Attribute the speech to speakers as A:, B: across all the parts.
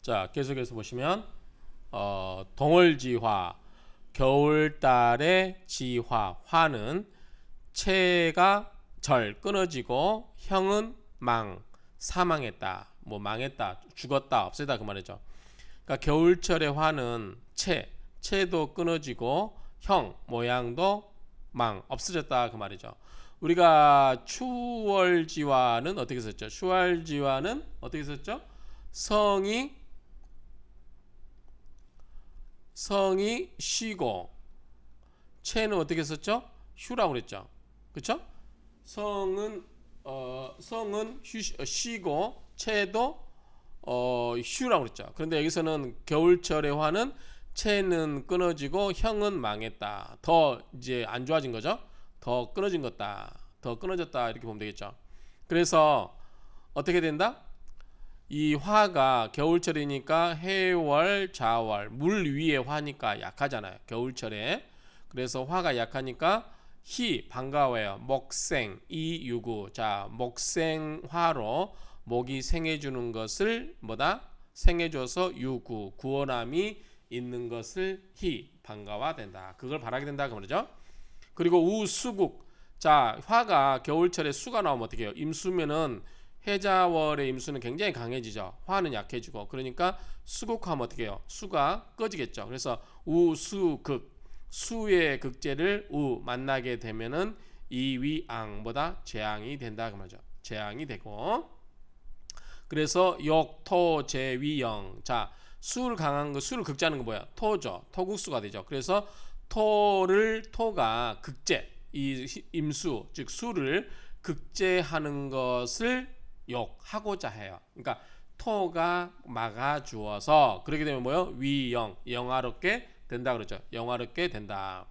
A: 자, 계속해서 보시면 동월지화, 겨울달의 지화, 화는 채가 절 끊어지고 형은 사망했다, 뭐 망했다, 죽었다, 없애다 그 말이죠. 그러니까 겨울철의 화는 채도 끊어지고 형 모양도 없어졌다 그 말이죠. 우리가 추월지화는 어떻게 썼죠? 추월지화는 어떻게 썼죠? 성이 쉬고 채는 어떻게 썼죠? 휴라고 그랬죠. 그렇죠? 성은 쉬고 채도 휴라고 그랬죠. 그런데 여기서는 겨울철의 화는 채는 끊어지고 형은 망했다. 더 이제 안 좋아진 거죠. 더 끊어진 것다. 더 끊어졌다 이렇게 보면 되겠죠. 그래서 어떻게 된다? 이 화가 겨울철이니까 해월, 자월, 물 위에 화니까 약하잖아요. 겨울철에. 그래서 화가 약하니까 반가워요. 목생, 이유구. 자, 목생화로 목이 생해주는 것을 생해줘서 유구, 구원함이 있는 것을 반가워된다. 그걸 바라게 된다 그 말이죠. 그리고 우수국. 자, 화가 겨울철에 수가 나오면 어떻게 해요? 임수면은 해자월의 임수는 굉장히 강해지죠. 화는 약해지고. 그러니까 수국하면 어떻게 해요? 수가 꺼지겠죠. 그래서 우수극, 수의 극제를 만나게 되면은 이위앙 재앙이 된다 그 말이죠. 재앙이 되고. 그래서 역토제위영. 자, 수를 강한 거, 수를 극제하는 거 뭐야? 토죠. 토국수가 되죠. 그래서 토가 극제, 이 임수 즉 수를 극제하는 것을 욕하고자 해요. 그러니까 토가 막아주어서 그렇게 되면 뭐요? 영화롭게 된다 그러죠. 영화롭게 된다.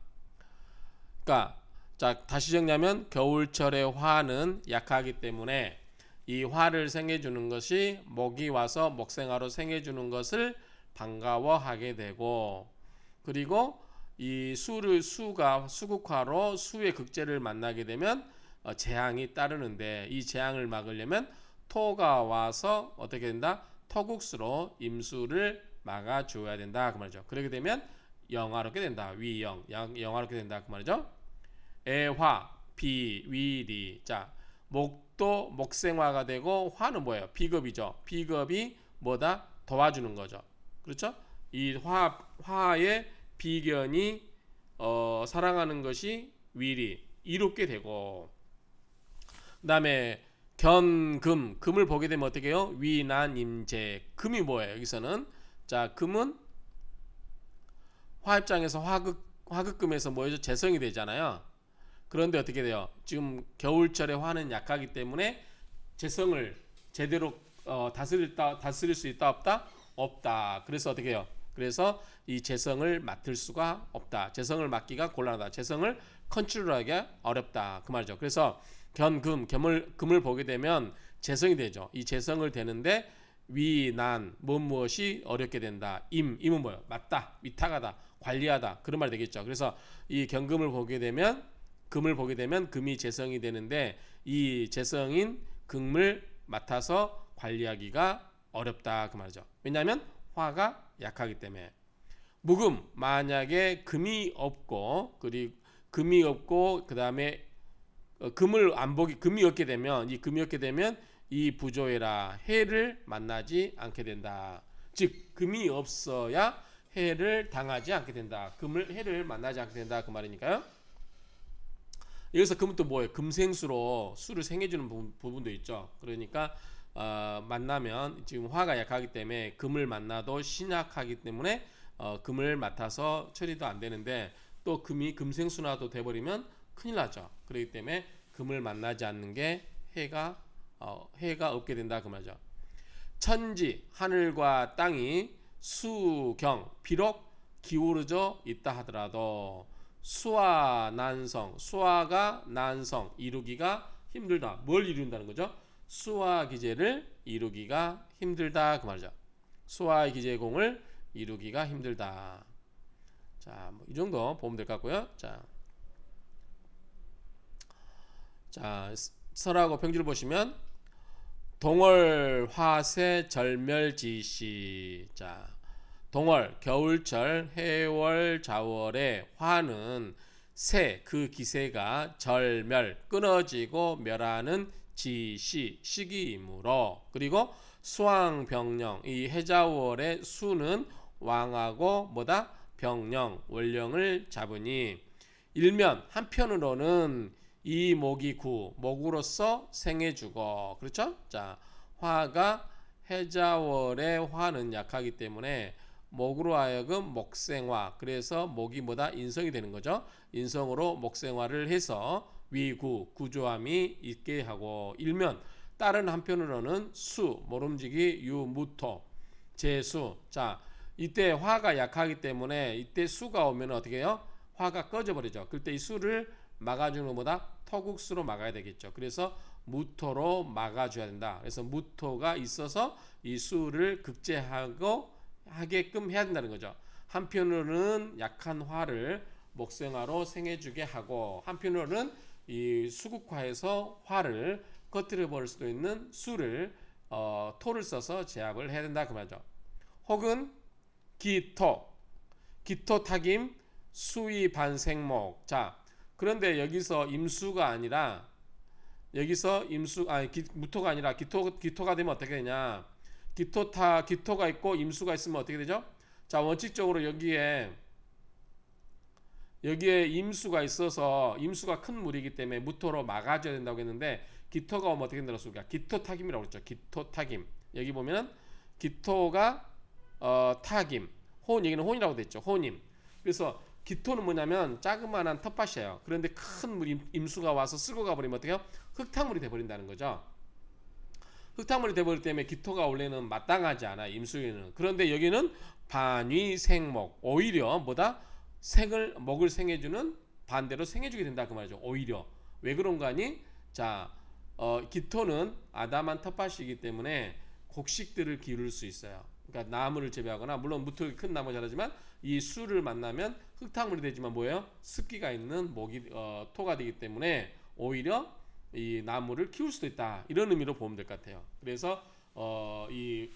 A: 그러니까 자, 다시 정리하면 겨울철의 화는 약하기 때문에 이 화를 생해주는 것이 목이 와서 목생화로 생해주는 것을 반가워하게 되고, 그리고 이 수가 수국화로 수의 극제를 만나게 되면 재앙이 따르는데, 이 재앙을 막으려면 토가 와서 어떻게 된다? 토국수로 임수를 막아줘야 된다 그 말이죠. 그렇게 되면 영화롭게 된다. 영화롭게 된다 그 말이죠. 애화, 비위리. 자, 목도 목생화가 되고 화는 뭐예요? 비겁이죠. 비겁이 도와주는 거죠. 그렇죠? 이 화의 비견이 사랑하는 것이 이롭게 되고, 그 다음에 금을 보게 되면 어떻게 해요? 위난임재. 금이 뭐예요? 여기서는 자, 금은 화 입장에서 화극금에서 뭐죠? 재성이 되잖아요. 그런데 어떻게 돼요? 지금 겨울철에 화는 약하기 때문에 재성을 제대로 다스릴 수 있다 없다? 없다. 그래서 어떻게 해요? 그래서 이 재성을 맡을 수가 없다. 재성을 맡기가 곤란하다. 재성을 컨트롤하기가 어렵다. 그 말이죠. 그래서 금을 보게 되면 재성이 되죠. 이 재성을 되는데 무엇이 어렵게 된다. 임은 뭐예요? 맡다, 위탁하다, 관리하다. 그런 말 되겠죠. 그래서 이 금을 보게 되면 금이 재성이 되는데, 이 재성인 금을 맡아서 관리하기가 어렵다 그 말이죠. 왜냐하면 화가 약하기 때문에. 무금, 만약에 금이 없고 그 다음에 금이 없게 되면 이 부조해라, 해를 만나지 않게 된다. 즉 금이 없어야 해를 당하지 않게 된다. 해를 만나지 않게 된다 그 말이니까요. 여기서 금은 또 뭐예요? 금생수로 수를 생해주는 부분도 있죠. 그러니까 만나면 지금 화가 약하기 때문에 금을 만나도 신약하기 때문에 금을 맡아서 처리도 안 되는데, 또 금이 금생수나도 돼버리면 큰일 나죠. 그렇기 때문에 금을 만나지 않는 게 해가 없게 된다 그 말이죠. 천지, 하늘과 땅이 수경, 비록 기울어져 있다 하더라도 수화가 난성, 이루기가 힘들다. 뭘 이룬다는 거죠? 수화 기제를 이루기가 힘들다 그 말이죠. 수화의 기제공을 이루기가 힘들다. 자, 이 정도 보면 될 것 같고요. 자, 설하고 평지를 보시면 동월 화세 절멸지시. 자, 동월 겨울철 해월 자월의 화는 새 그 기세가 절멸 끊어지고 멸하는 지시 시기이므로, 그리고 수왕병령 이 해자월의 수는 왕하고 뭐다 병령 원령을 잡으니 일면 한편으로는 이 목이 구 목으로서 생해주고, 그렇죠? 자, 화가 해자월의 화는 약하기 때문에 목으로 하여금 목생화, 그래서 목이 뭐다 인성이 되는 거죠. 인성으로 목생화를 해서 위구 구조함이 있게 하고, 일면 다른 한편으로는 수 모름지기 유무토 재수. 자, 이때 화가 약하기 때문에 이때 수가 오면 어떻게 해요? 화가 꺼져 버리죠. 그때 이 수를 막아주는 것보다 토국수로 막아야 되겠죠. 그래서 무토로 막아줘야 된다. 그래서 무토가 있어서 이 수를 극제하고 하게끔 해야 된다는 거죠. 한편으로는 약한 화를 목생화로 생해주게 하고, 한편으로는 이 수국화에서 화를 꺼뜨려 버릴 수도 있는 수를 토를 써서 제압을 해야 된다 그 말이죠. 혹은 기토 타김 수위 반생목. 자, 그런데 여기서 임수가 아니라 여기서 무토가 아니라 기토가 되면 어떻게 되냐? 기토가 있고 임수가 있으면 어떻게 되죠? 자, 원칙적으로 여기에 임수가 있어서 임수가 큰 물이기 때문에 무토로 막아줘야 된다고 했는데, 기토가 오면 어떻게 된다고 기토타김이라고 그랬죠. 기토타김. 여기 보면은 기토가 타김, 여기는 혼이라고 됐죠. 혼임. 그래서 기토는 뭐냐면 자그마한 텃밭이에요. 그런데 큰 물 임수가 와서 쓸고 가버리면 어떻게 해요? 흙탕물이 돼버린다는 거죠. 흙탕물이 돼버리기 때문에 기토가 원래는 마땅하지 않아 임수에는. 그런데 여기는 반위생목, 오히려 뭐다 목을 생해주는, 반대로 생해주게 된다 그 말이죠. 오히려 왜 그런가 하니, 자, 기토는 아담한 텃밭이기 때문에 곡식들을 기를 수 있어요. 그러니까 나무를 재배하거나, 물론 무토기 큰 나무 잘하지만 이 수를 만나면 흙탕물이 되지만 뭐예요? 습기가 있는 토가 되기 때문에 오히려 이 나무를 키울 수도 있다, 이런 의미로 보면 될 것 같아요. 그래서 이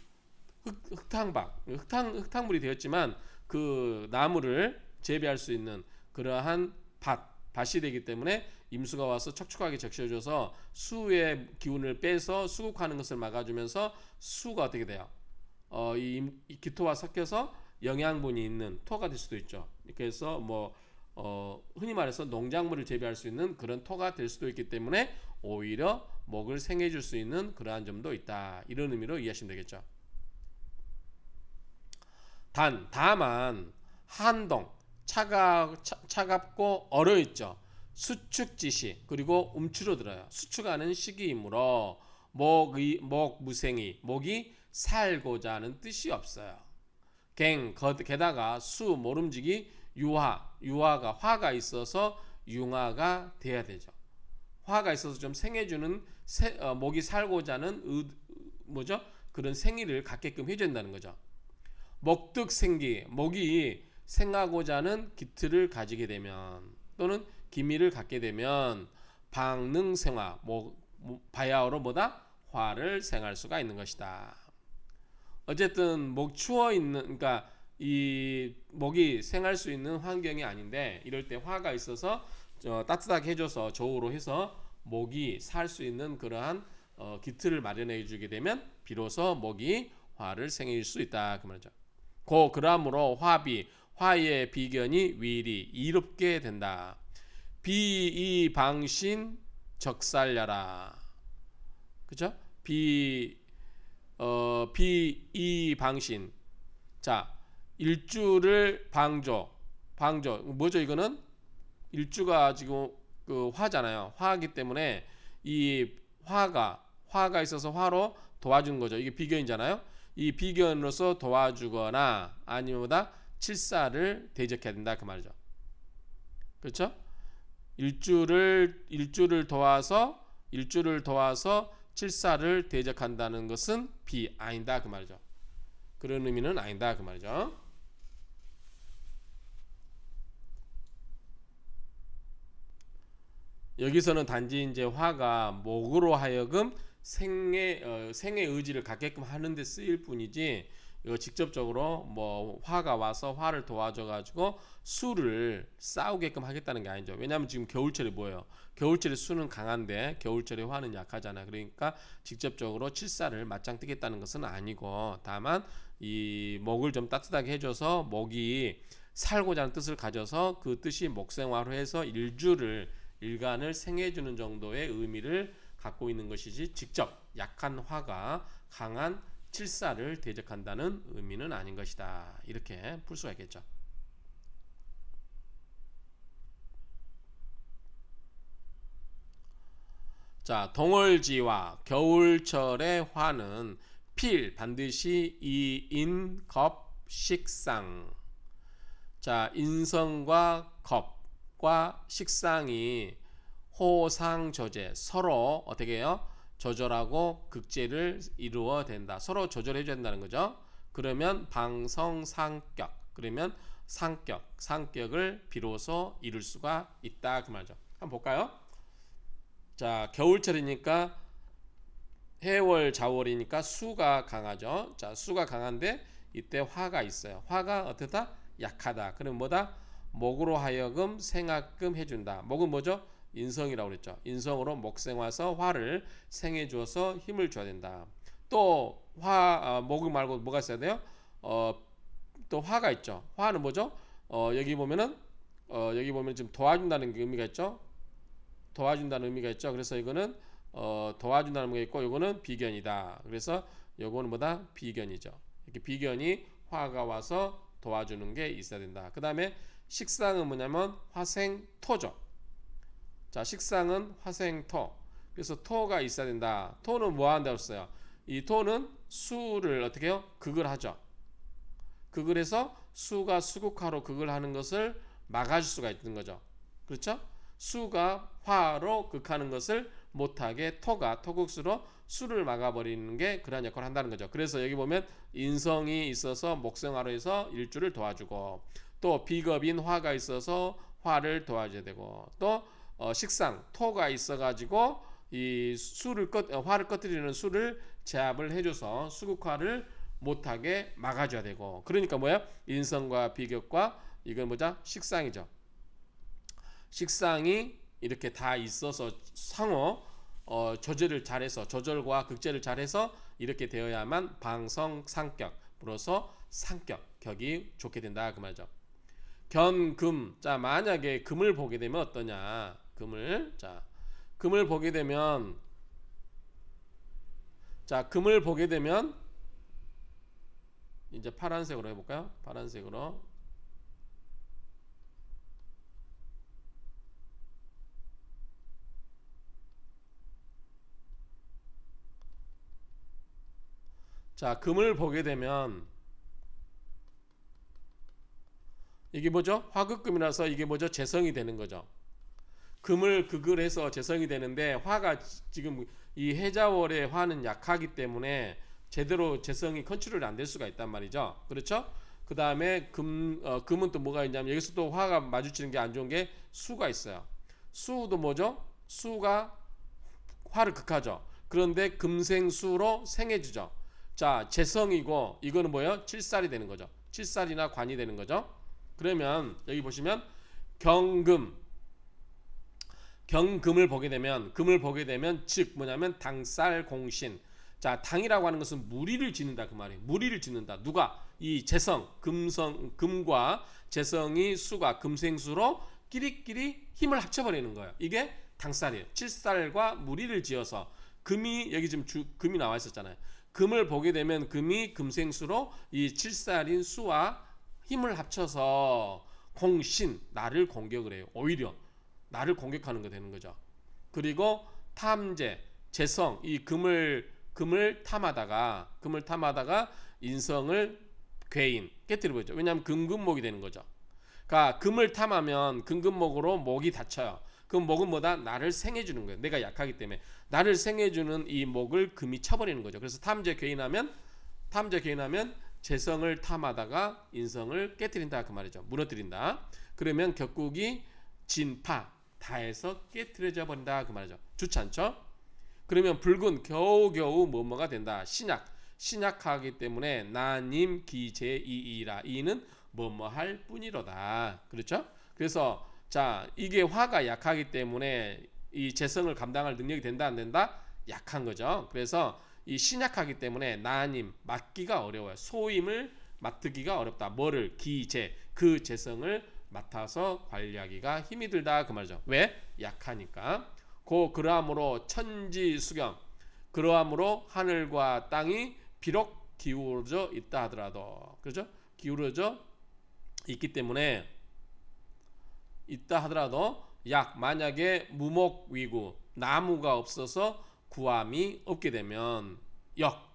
A: 흙탕물이 되었지만 그 나무를 재배할 수 있는 그러한 밭이 되기 때문에 임수가 와서 척축하게 적셔줘서 수의 기운을 빼서 수국하는 것을 막아주면서 수가 어떻게 돼요? 이 기토와 섞여서 영양분이 있는 토가 될 수도 있죠. 그래서 흔히 말해서 농작물을 재배할 수 있는 그런 토가 될 수도 있기 때문에 오히려 목을 생해줄 수 있는 그러한 점도 있다, 이런 의미로 이해하시면 되겠죠. 다만 한동 차갑고 얼어있죠. 수축지시, 그리고 움츠러들어요. 수축하는 시기이므로 목무생이 목이 살고자 하는 뜻이 없어요. 게다가 수 모름지기 유화가 화가 있어서 융화가 돼야 되죠. 화가 있어서 좀 생해주는 목이 살고자 하는 그런 생의를 갖게끔 해준다는 거죠. 목득생기, 목이 생하고자 하는 기틀을 가지게 되면, 또는 기미를 갖게 되면 방능생화, 바야흐로 화를 생할 수가 있는 것이다. 어쨌든 추워 있는, 그러니까 이 목이 생할 수 있는 환경이 아닌데, 이럴 때 화가 있어서 따뜻하게 해줘서 저우로 해서 목이 살 수 있는 그러한 기틀을 마련해 주게 되면 비로소 목이 화를 생일 수 있다 그 말이죠. 그러므로 화의 비견이 위리 이롭게 된다. 비이방신 적살려라. 그죠? 비이방신. 자, 일주를 방조 뭐죠? 이거는 일주가 지금 그 화잖아요. 화이기 때문에 이 화가 있어서 화로 도와주는 거죠. 이게 비견이잖아요. 이 비견으로서 도와주거나 아니면 칠사를 대적해야 된다 그 말이죠. 그렇죠? 일주를 도와서 칠사를 대적한다는 것은 아니다 그 말이죠. 그런 의미는 아니다 그 말이죠. 여기서는 단지 이제 화가 목으로 하여금 생의 의지를 갖게끔 하는데 쓰일 뿐이지 이거 직접적으로 뭐 화가 와서 화를 도와줘 가지고 수를 싸우게끔 하겠다는 게 아니죠. 왜냐하면 지금 겨울철이 뭐예요? 겨울철에 수는 강한데 겨울철에 화는 약하잖아. 그러니까 직접적으로 칠사를 맞짱 뜨겠다는 것은 아니고 다만 이 목을 좀 따뜻하게 해줘서 목이 살고자 하는 뜻을 가져서 그 뜻이 목생화로 해서 일간을 생해주는 정도의 의미를 갖고 있는 것이지 직접 약한 화가 강한 칠사를 대적한다는 의미는 아닌 것이다. 이렇게 풀 수가 있겠죠. 자, 동월지와 겨울철의 화는 필 반드시 이인겁식상. 자, 인성과 겁과 식상이 호상조제 서로 어떻게 해요? 조절하고 극제를 이루어 된다. 서로 조절해 줘야 된다는 거죠. 그러면 방성상격. 그러면 상격을 비로소 이룰 수가 있다 그 말이죠. 한번 볼까요? 자, 겨울철이니까 해월 자월이니까 수가 강하죠. 자, 수가 강한데 이때 화가 있어요. 화가 어떻다? 약하다. 그럼 뭐다? 목으로 하여금 생하끔 해준다. 목은 뭐죠? 인성이라고 그랬죠. 인성으로 목생화서 화를 생해 주어서 힘을 줘야 된다. 또 목 말고 뭐가 있어야 돼요? 또 화가 있죠. 화는 뭐죠? 여기 보면은 여기 보면 지금 도와준다는 의미가 있죠. 도와준다는 의미가 있죠. 그래서 이거는 도와준다는 의미가 있고 이거는 비견이다. 그래서 요거는 뭐다? 비견이죠. 이렇게 비견이 화가 와서 도와주는 게 있어야 된다. 그 다음에 식상은 뭐냐면 화생토죠. 자, 식상은 화생토. 그래서 토가 있어야 된다. 토는 뭐 한다고 했어요? 이 토는 수를 어떻게 해요? 극을 하죠. 극을 해서 수가 수국화로 극을 하는 것을 막아줄 수가 있는 거죠. 그렇죠? 수가 화로 극하는 것을 못하게 토가 토국수로 수를 막아버리는 게 그러한 역할을 한다는 거죠. 그래서 여기 보면 인성이 있어서 목생화로 해서 일주를 도와주고 또 비겁인 화가 있어서 화를 도와줘야 되고 또 식상 토가 있어가지고 이 화를 꺼뜨리는 수를 제압을 해줘서 수국화를 못하게 막아줘야 되고 그러니까 뭐야? 인성과 비격과 이건 뭐죠? 식상이죠. 식상이 이렇게 다 있어서 상호 조절을 잘해서 조절과 극제를 잘해서 이렇게 되어야만 방성상격으로서 상격 격이 좋게 된다 그 말이죠. 견금 자 만약에 금을 보게 되면 어떠냐 금을 금을 보게 되면 금을 보게 되면 이제 파란색으로 해볼까요? 파란색으로 자 금을 보게 되면 이게 뭐죠? 화극금이라서 이게 뭐죠? 재성이 되는 거죠. 금을 극을 해서 재성이 되는데 화가 지금 이 해자월의 화는 약하기 때문에 제대로 재성이 컨트롤이 안 될 수가 있단 말이죠. 그렇죠? 그 다음에 금은 또 뭐가 있냐면 여기서 또 화가 마주치는 게 안 좋은 게 수가 있어요. 수도 뭐죠? 수가 화를 극하죠. 그런데 금생수로 생해주죠. 자 재성이고 이거는 뭐예요? 칠살이 되는 거죠. 칠살이나 관이 되는 거죠. 그러면 여기 보시면 경금을 보게 되면 즉 뭐냐면 당쌀공신. 자 당이라고 하는 것은 무리를 짓는다 그 말이에요. 무리를 짓는다. 누가? 이 재성 금과 재성이 수가 금생수로 끼리끼리 힘을 합쳐버리는 거예요. 이게 당쌀이에요. 칠살과 무리를 지어서 금이 여기 지금 금이 나와 있었잖아요. 금을 보게 되면 금이 금생수로 이 칠살인 수와 힘을 합쳐서 공신 나를 공격을 해요. 오히려 나를 공격하는 거 되는 거죠. 그리고 탐재 재성 이 금을 탐하다가 인성을 괴인 깨뜨려 버리죠. 왜냐하면 금금목이 되는 거죠. 그러니까 금을 탐하면 금금목으로 목이 다쳐요. 그 목은 뭐다? 나를 생해주는 거예요. 내가 약하기 때문에 나를 생해주는 이 목을 금이 쳐버리는 거죠. 그래서 탐재 괴인하면 재성을 탐하다가 인성을 깨뜨린다 그 말이죠. 무너뜨린다. 그러면 격국이 진파 다해서 깨뜨려져 버린다 그 말이죠. 좋지 않죠? 그러면 붉은 겨우겨우 뭐뭐가 된다. 신약하기 때문에 나님 기제이이라. 이는 뭐뭐할 뿐이로다. 그렇죠? 그래서 자, 이게 화가 약하기 때문에 이 재성을 감당할 능력이 된다 안 된다? 약한 거죠. 그래서 이 신약하기 때문에 나님 맡기가 어려워요. 소임을 맡기가 어렵다. 뭐를 기재 그 재성을 맡아서 관리하기가 힘이 들다 그 말이죠. 왜? 약하니까. 그러함으로 천지수경 그러함으로 하늘과 땅이 비록 기울어져 있다 하더라도 그렇죠? 기울어져 있기 때문에 있다 하더라도 만약에 무목위구 나무가 없어서 구함이 없게 되면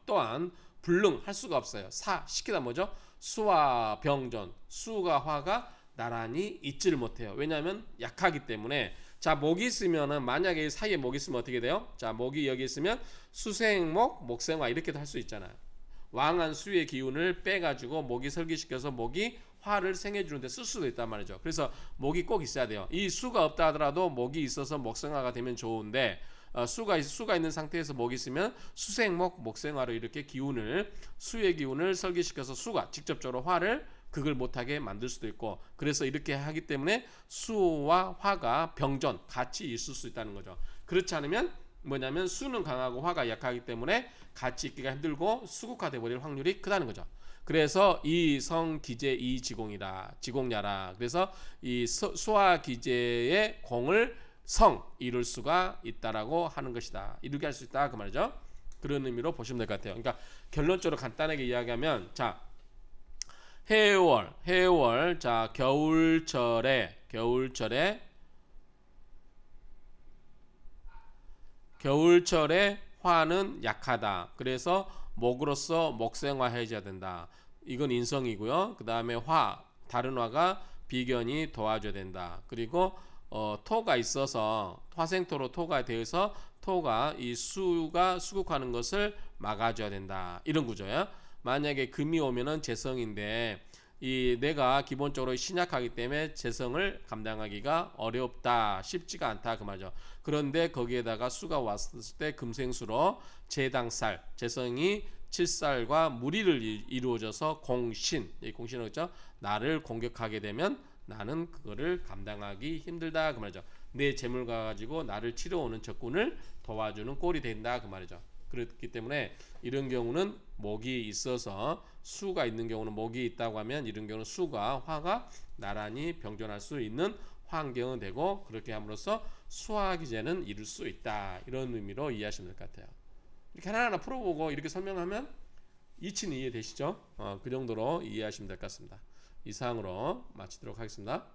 A: 또한 불능할 수가 없어요. 시키다 뭐죠? 수와 병전 수가 화가 나란히 있지를 못해요. 왜냐하면 약하기 때문에. 자, 목이 있으면은 만약에 사이에 목이 있으면 어떻게 돼요? 자, 목이 여기 있으면 수생목, 목생화 이렇게도 할 수 있잖아요. 왕한 수의 기운을 빼가지고 목이 설기시켜서 목이 화를 생해주는데 쓸 수도 있단 말이죠. 그래서 목이 꼭 있어야 돼요. 이 수가 없다 하더라도 목이 있어서 목생화가 되면 좋은데 수가 있는 상태에서 목이 있으면 수생목, 목생화로 이렇게 수의 기운을 설기시켜서 수가 직접적으로 화를 극을 못하게 만들 수도 있고 그래서 이렇게 하기 때문에 수와 화가 병전 같이 있을 수 있다는 거죠. 그렇지 않으면 뭐냐면 수는 강하고 화가 약하기 때문에 같이 있기가 힘들고 수국화돼 버릴 확률이 크다는 거죠. 그래서 이 성기재 이지공이라 지공야라. 그래서 이 수와 기재의 공을 이룰 수가 있다라고 하는 것이다. 이루게 할 수 있다 그 말이죠. 그런 의미로 보시면 될 것 같아요. 그러니까 결론적으로 간단하게 이야기하면 자 해월 자 겨울철에 화는 약하다. 그래서 목으로서 목생화 해줘야 된다. 이건 인성이고요. 그 다음에 다른 화가 비견이 도와줘야 된다. 그리고 토가 있어서 화생토로 토가 되어서 토가 이 수가 수국하는 것을 막아줘야 된다. 이런 구조예요. 만약에 금이 오면은 재성인데 내가 기본적으로 신약하기 때문에 재성을 감당하기가 어렵다, 쉽지가 않다 그 말이죠. 그런데 거기에다가 수가 왔을 때 금생수로 재당살, 재성이 7살과 무리를 이루어져서 공신은 있죠. 나를 공격하게 되면 나는 그거를 감당하기 힘들다 그 말이죠. 내 재물가 가지고 나를 치러오는 적군을 도와주는 꼴이 된다 그 말이죠. 그렇기 때문에 이런 경우는 목이 있어서 수가 있는 경우는 목이 있다고 하면 이런 경우는 수가 화가 나란히 병존할 수 있는 환경은 되고 그렇게 함으로써 수화기제는 이룰 수 있다. 이런 의미로 이해하시면 될 것 같아요. 이렇게 하나하나 풀어보고 이렇게 설명하면 이치는 이해되시죠? 그 정도로 이해하시면 될 것 같습니다. 이상으로 마치도록 하겠습니다.